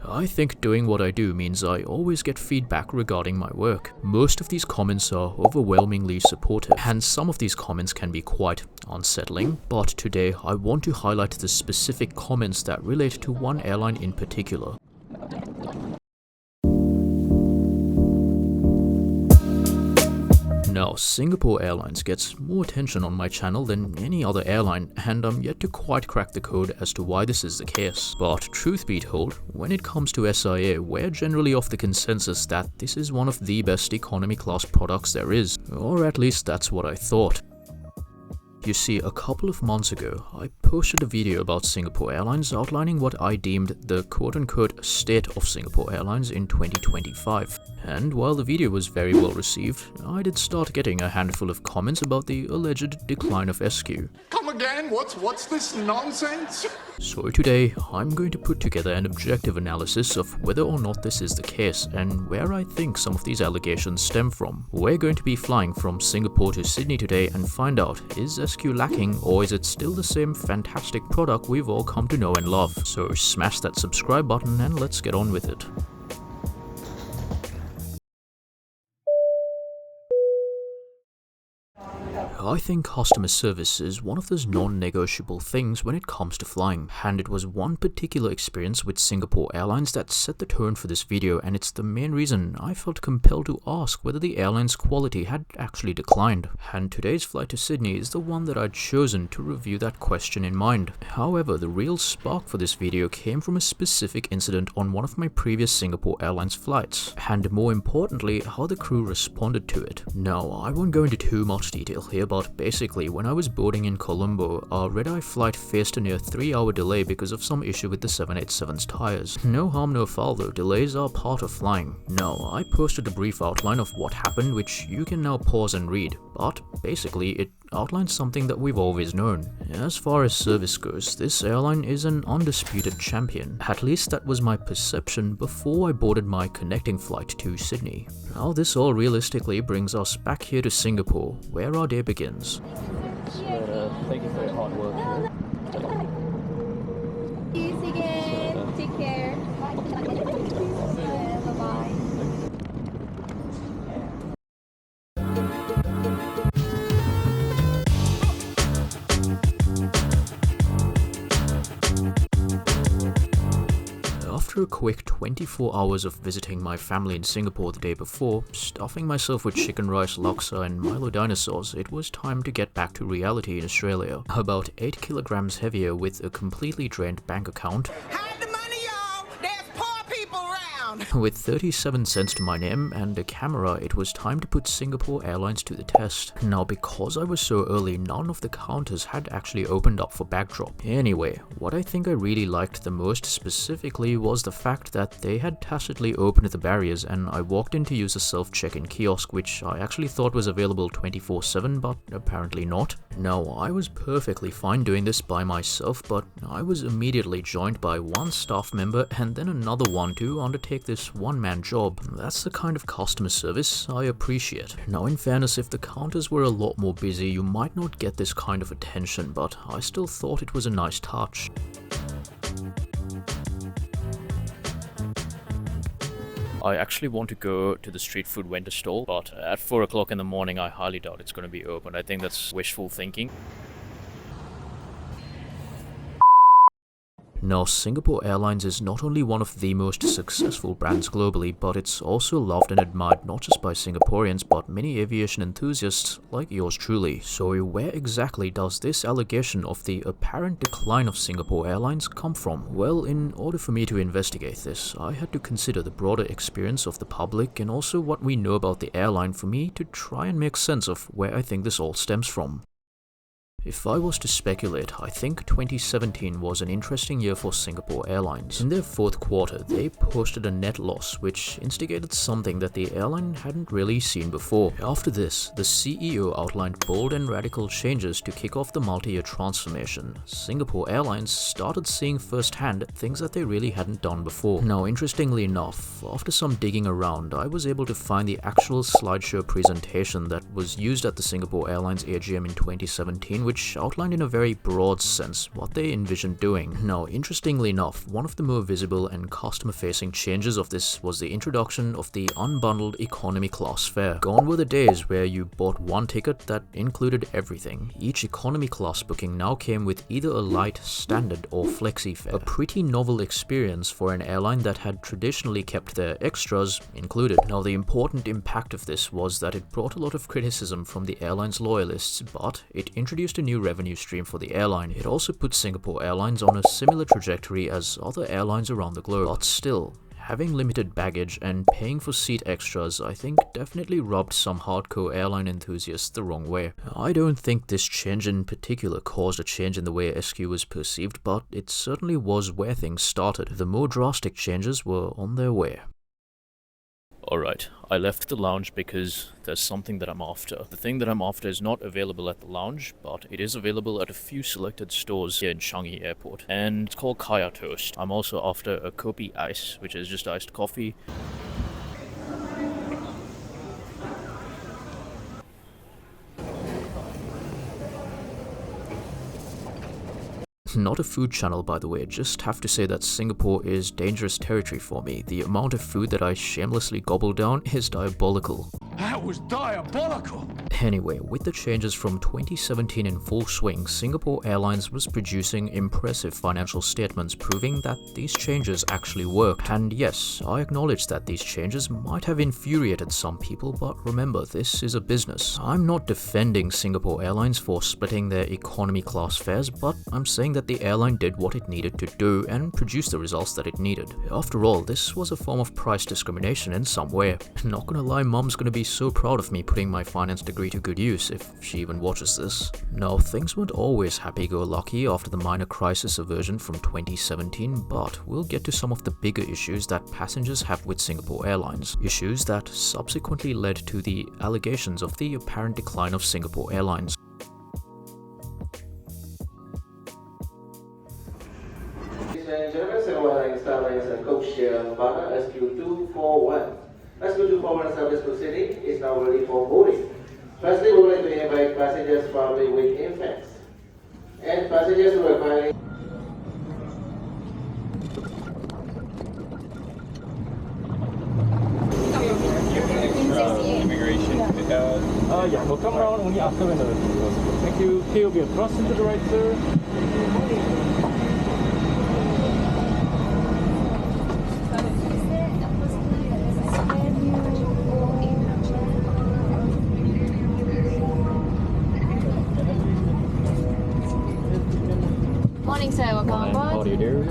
I think doing what I do means I always get feedback regarding my work. Most of these comments are overwhelmingly supportive, and some of these comments can be quite unsettling, but today I want to highlight the specific comments that relate to one airline in particular. Now, Singapore Airlines gets more attention on my channel than any other airline, and I'm yet to quite crack the code as to why this is the case. But truth be told, when it comes to SIA, we're generally of the consensus that this is one of the best economy class products there is, or at least that's what I thought. You see, a couple of months ago, I posted a video about Singapore Airlines outlining what I deemed the quote-unquote state of Singapore Airlines in 2025. And while the video was very well received, I did start getting a handful of comments about the alleged decline of SQ. Come again? What's this nonsense? So today, I'm going to put together an objective analysis of whether or not this is the case and where I think some of these allegations stem from. We're going to be flying from Singapore to Sydney today and find out, is SQ lacking or is it still the same fantastic product we've all come to know and love? So smash that subscribe button and let's get on with it. I think customer service is one of those non-negotiable things when it comes to flying, and it was one particular experience with Singapore Airlines that set the tone for this video, and it's the main reason I felt compelled to ask whether the airline's quality had actually declined. And today's flight to Sydney is the one that I'd chosen to review that question in mind. However, the real spark for this video came from a specific incident on one of my previous Singapore Airlines flights, and more importantly, how the crew responded to it. Now, I won't go into too much detail here, but basically, when I was boarding in Colombo, our red-eye flight faced a near 3-hour delay because of some issue with the 787's tires. No harm, no foul though, delays are part of flying. Now, I posted a brief outline of what happened, which you can now pause and read, but basically it outlines something that we've always known. As far as service goes, this airline is an undisputed champion. At least that was my perception before I boarded my connecting flight to Sydney. Now this all realistically brings us back here to Singapore, where our day begins. Thank you for your hard work. See you again. Take care. Bye-bye. After a quick 24 hours of visiting my family in Singapore the day before, stuffing myself with chicken rice, laksa and Milo dinosaurs, it was time to get back to reality in Australia. About 8 kilograms heavier with a completely drained bank account. Hide the money, y'all! There's poor people around! With 37 cents to my name and a camera, it was time to put Singapore Airlines to the test. Now, because I was so early, none of the counters had actually opened up for bag drop. Anyway, what I think I really liked the most specifically was the fact that they had tacitly opened the barriers and I walked in to use a self-check-in kiosk, which I actually thought was available 24/7, but apparently not. Now, I was perfectly fine doing this by myself, but I was immediately joined by one staff member and then another one to undertake this one-man job. That's the kind of customer service I appreciate. Now, in fairness, if the counters were a lot more busy, you might not get this kind of attention, but I still thought it was a nice touch. I actually want to go to the street food vendor stall, but at 4 o'clock in the morning, I highly doubt it's going to be open. I think that's wishful thinking. Now, Singapore Airlines is not only one of the most successful brands globally, but it's also loved and admired not just by Singaporeans, but many aviation enthusiasts like yours truly. So where exactly does this allegation of the apparent decline of Singapore Airlines come from? Well, in order for me to investigate this, I had to consider the broader experience of the public and also what we know about the airline for me to try and make sense of where I think this all stems from. If I was to speculate, I think 2017 was an interesting year for Singapore Airlines. In their fourth quarter, they posted a net loss, which instigated something that the airline hadn't really seen before. After this, the CEO outlined bold and radical changes to kick off the multi-year transformation. Singapore Airlines started seeing firsthand things that they really hadn't done before. Now, interestingly enough, after some digging around, I was able to find the actual slideshow presentation that was used at the Singapore Airlines AGM in 2017, which outlined in a very broad sense what they envisioned doing. Now, interestingly enough, one of the more visible and customer-facing changes of this was the introduction of the unbundled economy class fare. Gone were the days where you bought one ticket that included everything. Each economy class booking now came with either a light, standard, or flexi fare. A pretty novel experience for an airline that had traditionally kept their extras included. Now, the important impact of this was that it brought a lot of criticism from the airline's loyalists, but it introduced a new revenue stream for the airline. It also put Singapore Airlines on a similar trajectory as other airlines around the globe. But still, having limited baggage and paying for seat extras, I think, definitely rubbed some hardcore airline enthusiasts the wrong way. I don't think this change in particular caused a change in the way SQ was perceived, but it certainly was where things started. The more drastic changes were on their way. Alright, I left the lounge because there's something that I'm after. The thing that I'm after is not available at the lounge, but it is available at a few selected stores here in Changi Airport. And it's called Kaya Toast. I'm also after a Kopi Ice, which is just iced coffee. Not a food channel, by the way, just have to say that Singapore is dangerous territory for me. The amount of food that I shamelessly gobble down is diabolical. That was diabolical. Anyway, with the changes from 2017 in full swing, Singapore Airlines was producing impressive financial statements proving that these changes actually worked. And yes, I acknowledge that these changes might have infuriated some people, but remember, this is a business. I'm not defending Singapore Airlines for splitting their economy class fares, but I'm saying that the airline did what it needed to do and produced the results that it needed. After all, this was a form of price discrimination in some way. Not gonna lie, Mum's gonna be so proud of me putting my finance degree to good use if she even watches this. Now, things weren't always happy-go-lucky after the minor crisis aversion from 2017, but we'll get to some of the bigger issues that passengers have with Singapore Airlines. Issues that subsequently led to the allegations of the apparent decline of Singapore Airlines. Singapore Airlines Starlines and codeshare Nevada SQ241. SQ241 service to Sydney is now ready for boarding. Firstly, we would like to invite passengers traveling with infants and passengers who are planning. Immigration. Yeah, we'll come around only after when the thank you. Okay, will be across into the right, sir. Morning, sir. Welcome on board. How do you do?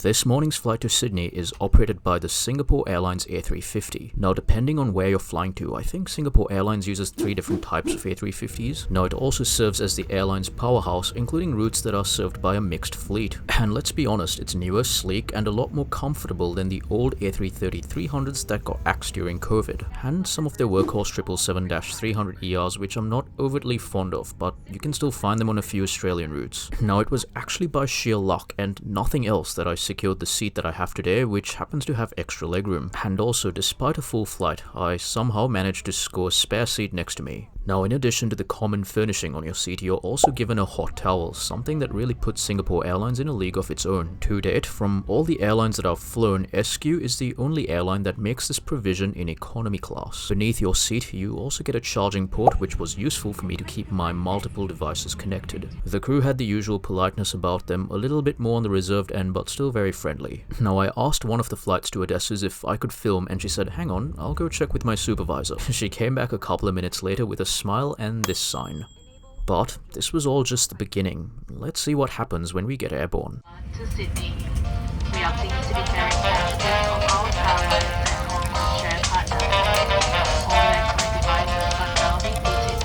This morning's flight to Sydney is operated by the Singapore Airlines A350. Now, depending on where you're flying to, I think Singapore Airlines uses 3 different types of A350s. Now, it also serves as the airline's powerhouse, including routes that are served by a mixed fleet. And let's be honest, it's newer, sleek, and a lot more comfortable than the old A330-300s that got axed during COVID, and some of their workhorse 777-300ERs, which I'm not overtly fond of, but you can still find them on a few Australian routes. Now, it was actually by sheer luck and nothing else that I secured the seat that I have today, which happens to have extra legroom. And also, despite a full flight, I somehow managed to score a spare seat next to me. Now, in addition to the common furnishing on your seat, you're also given a hot towel, something that really puts Singapore Airlines in a league of its own. To date, from all the airlines that I've flown, SQ is the only airline that makes this provision in economy class. Beneath your seat, you also get a charging port, which was useful for me to keep my multiple devices connected. The crew had the usual politeness about them, a little bit more on the reserved end, but still very friendly. Now, I asked one of the flight stewardesses if I could film, and she said, "Hang on, I'll go check with my supervisor." She came back a couple of minutes later with a smile and this sign. But this was all just the beginning. Let's see what happens when we get airborne. To Sydney, we are pleased to be carrying passengers of our carrier and onboard share partner. All electronic devices must now be booted.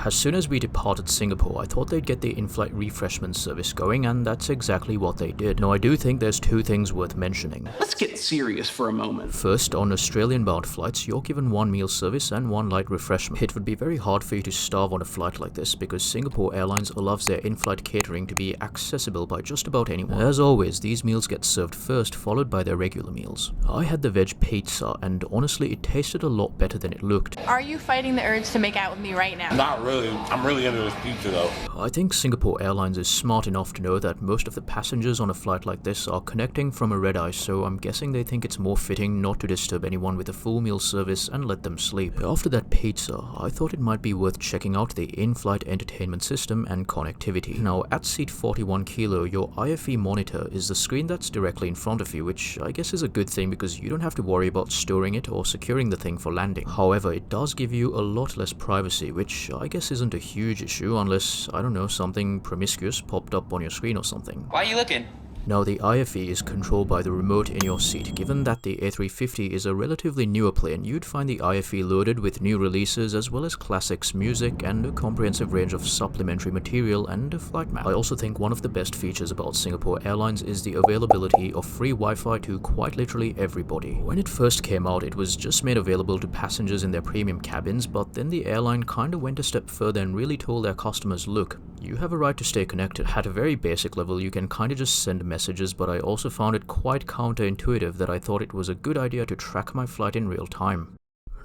As soon as we departed Singapore, I thought they'd get the in-flight refreshment service going, and that's exactly what they did. Now I do think there's two things worth mentioning. Let's get serious for a moment. First, on Australian-bound flights, you're given one meal service and one light refreshment. It would be very hard for you to starve on a flight like this because Singapore Airlines allows their in-flight catering to be accessible by just about anyone. As always, these meals get served first, followed by their regular meals. I had the veg pizza, and honestly, it tasted a lot better than it looked. Are you fighting the urge to make out with me right now? Not really. I'm really into this pizza though. I think Singapore Airlines is smart enough to know that most of the passengers on a flight like this are connecting from a red-eye, so I'm guessing they think it's more fitting not to disturb anyone with a full meal service and let them sleep. After that pizza, I thought it might be worth checking out the in-flight entertainment system and connectivity. Now, at seat 41 kilo, your IFE monitor is the screen that's directly in front of you, which I guess is a good thing because you don't have to worry about storing it or securing the thing for landing. However, it does give you a lot less privacy, which I guess isn't a huge issue unless, I don't know, something promiscuous popped up on your screen or something. Why are you looking? Now, the IFE is controlled by the remote in your seat. Given that the A350 is a relatively newer plane, you'd find the IFE loaded with new releases as well as classics, music, and a comprehensive range of supplementary material and a flight map. I also think one of the best features about Singapore Airlines is the availability of free Wi-Fi to quite literally everybody. When it first came out, it was just made available to passengers in their premium cabins, but then the airline kinda went a step further and really told their customers, look, you have a right to stay connected. At a very basic level, you can kinda just send messages, but I also found it quite counterintuitive that I thought it was a good idea to track my flight in real time.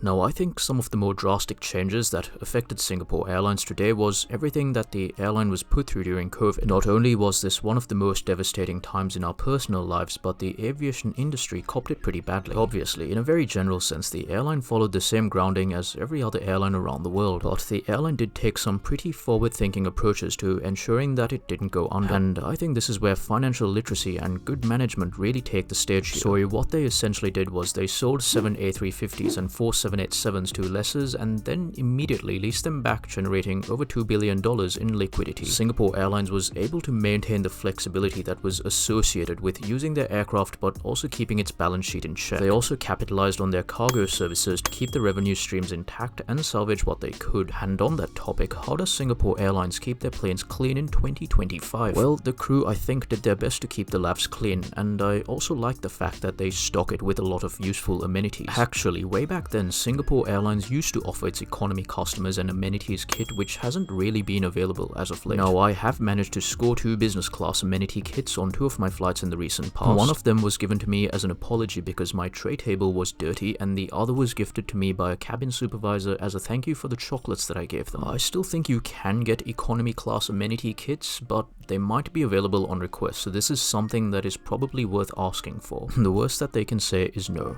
Now, I think some of the more drastic changes that affected Singapore Airlines today was everything that the airline was put through during COVID. Not only was this one of the most devastating times in our personal lives, but the aviation industry copped it pretty badly. Obviously, in a very general sense, the airline followed the same grounding as every other airline around the world, but the airline did take some pretty forward-thinking approaches to ensuring that it didn't go under. And I think this is where financial literacy and good management really take the stage here. So what they essentially did was they sold 7 A350s and 4 787s to lessors and then immediately leased them back, generating over $2 billion in liquidity. Singapore Airlines was able to maintain the flexibility that was associated with using their aircraft but also keeping its balance sheet in check. They also capitalized on their cargo services to keep the revenue streams intact and salvage what they could. And on that topic, how does Singapore Airlines keep their planes clean in 2025? Well, the crew I think did their best to keep the labs clean, and I also like the fact that they stock it with a lot of useful amenities. Actually, way back then, Singapore Airlines used to offer its economy customers an amenities kit which hasn't really been available as of late. Now, I have managed to score 2 business class amenity kits on 2 of my flights in the recent past. One of them was given to me as an apology because my tray table was dirty, and the other was gifted to me by a cabin supervisor as a thank you for the chocolates that I gave them. I still think you can get economy class amenity kits, but they might be available on request, so this is something that is probably worth asking for. The worst that they can say is no.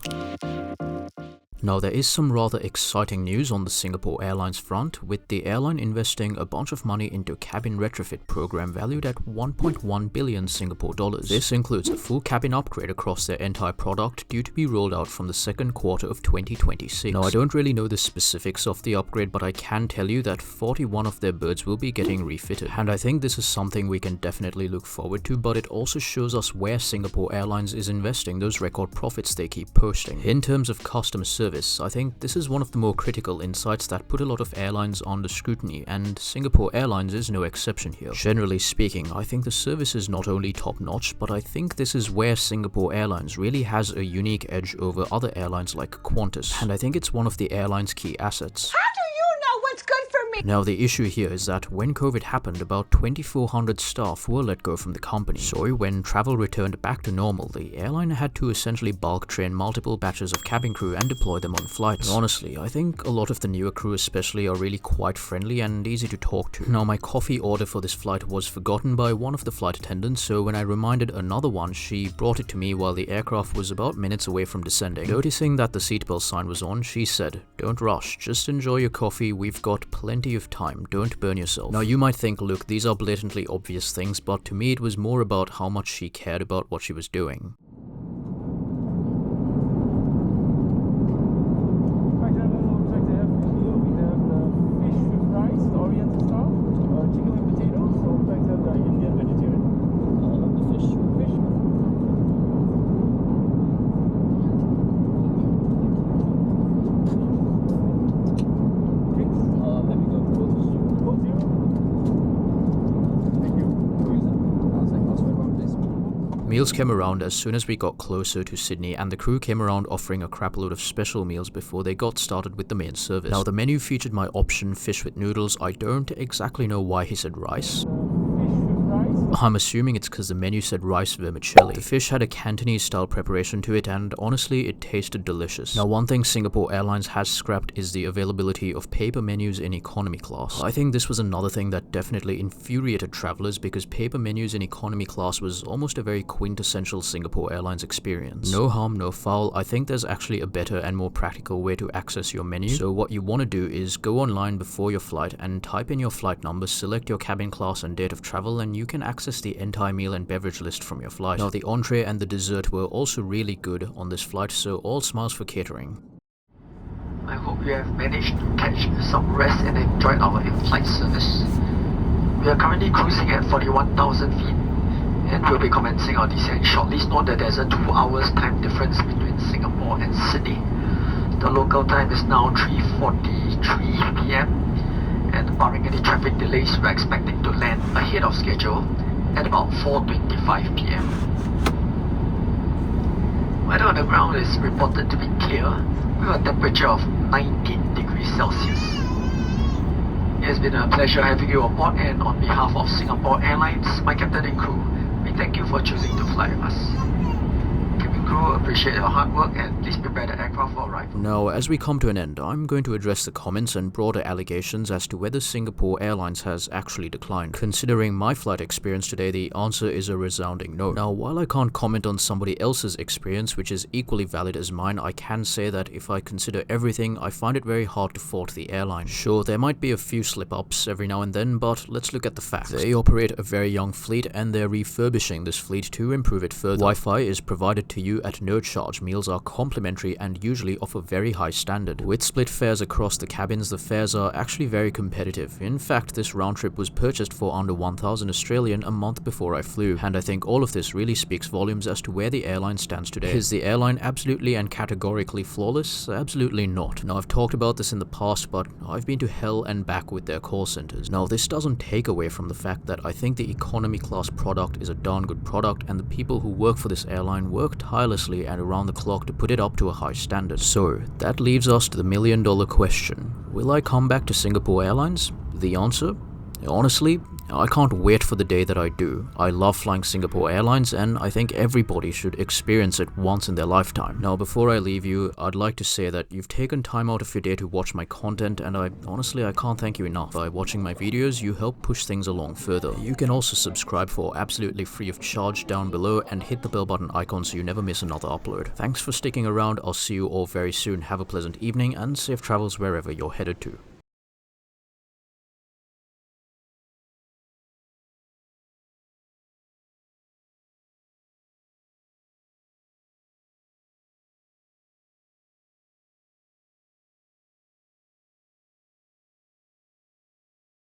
Now, there is some rather exciting news on the Singapore Airlines front, with the airline investing a bunch of money into a cabin retrofit program valued at 1.1 billion Singapore dollars. This includes a full cabin upgrade across their entire product, due to be rolled out from the second quarter of 2026. Now, I don't really know the specifics of the upgrade, but I can tell you that 41 of their birds will be getting refitted. And I think this is something we can definitely look forward to, but it also shows us where Singapore Airlines is investing those record profits they keep posting. In terms of customer service, I think this is one of the more critical insights that put a lot of airlines under scrutiny, and Singapore Airlines is no exception here. Generally speaking, I think the service is not only top-notch, but I think this is where Singapore Airlines really has a unique edge over other airlines like Qantas, and I think it's one of the airline's key assets. What's good for me? Now, the issue here is that when COVID happened, about 2,400 staff were let go from the company. So when travel returned back to normal, the airline had to essentially bulk train multiple batches of cabin crew and deploy them on flights. And honestly, I think a lot of the newer crew especially are really quite friendly and easy to talk to. Now, my coffee order for this flight was forgotten by one of the flight attendants, so when I reminded another one, she brought it to me while the aircraft was about minutes away from descending. Noticing that the seatbelt sign was on, she said, "Don't rush, just enjoy your coffee, we've got plenty of time, don't burn yourself." Now, you might think, look, these are blatantly obvious things, but to me it was more about how much she cared about what she was doing. Meals came around as soon as we got closer to Sydney, and the crew came around offering a crapload of special meals before they got started with the main service. Now the menu featured my option fish with noodles. I don't exactly know why he said rice. I'm assuming it's because the menu said rice vermicelli. The fish had a Cantonese style preparation to it, and honestly it tasted delicious. Now one thing Singapore Airlines has scrapped is the availability of paper menus in economy class. I think this was another thing that definitely infuriated travelers, because paper menus in economy class was almost a very quintessential Singapore Airlines experience. No harm, no foul. I think there's actually a better and more practical way to access your menu. So what you want to do is go online before your flight and type in your flight number, select your cabin class and date of travel, and you can access the entire meal and beverage list from your flight. Now the entree and the dessert were also really good on this flight, so all smiles for catering. I hope you have managed to catch some rest and enjoyed our in-flight service. We are currently cruising at 41,000 feet and we'll be commencing our descent shortly. Note that there's a 2 hours time difference between Singapore and Sydney. The local time is now 3:43 PM, and barring any traffic delays, we're expecting to land ahead of schedule at about 4:25 PM. Weather on the ground is reported to be clear with a temperature of 19 degrees Celsius. It has been a pleasure having you aboard, and on behalf of Singapore Airlines, my captain and crew, we thank you for choosing to fly with us. Cabin crew appreciate your hard work, and please prepare the aircraft for arrival. Now, as we come to an end, I'm going to address the comments and broader allegations as to whether Singapore Airlines has actually declined. Considering my flight experience today, the answer is a resounding no. Now, while I can't comment on somebody else's experience, which is equally valid as mine, I can say that if I consider everything, I find it very hard to fault the airline. Sure, there might be a few slip-ups every now and then, but let's look at the facts. They operate a very young fleet, and they're refurbishing this fleet to improve it further. Wi-Fi is provided to you at no charge. Meals are complimentary and usually of a very high standard. With split fares across the cabins, the fares are actually very competitive. In fact, this round trip was purchased for under 1,000 Australian a month before I flew, and I think all of this really speaks volumes as to where the airline stands today. Is the airline absolutely and categorically flawless? Absolutely not. Now, I've talked about this in the past, but I've been to hell and back with their call centers. Now, this doesn't take away from the fact that I think the economy class product is a darn good product, and the people who work for this airline work tirelessly and around the clock to put it up to a high standard. So, that leaves us to the million-dollar question. Will I come back to Singapore Airlines? The answer? Honestly, I can't wait for the day that I do. I love flying Singapore Airlines, and I think everybody should experience it once in their lifetime. Now, before I leave you, I'd like to say that you've taken time out of your day to watch my content, and I can't thank you enough. By watching my videos, you help push things along further. You can also subscribe for absolutely free of charge down below, and hit the bell button icon so you never miss another upload. Thanks for sticking around. I'll see you all very soon. Have a pleasant evening, and safe travels wherever you're headed to.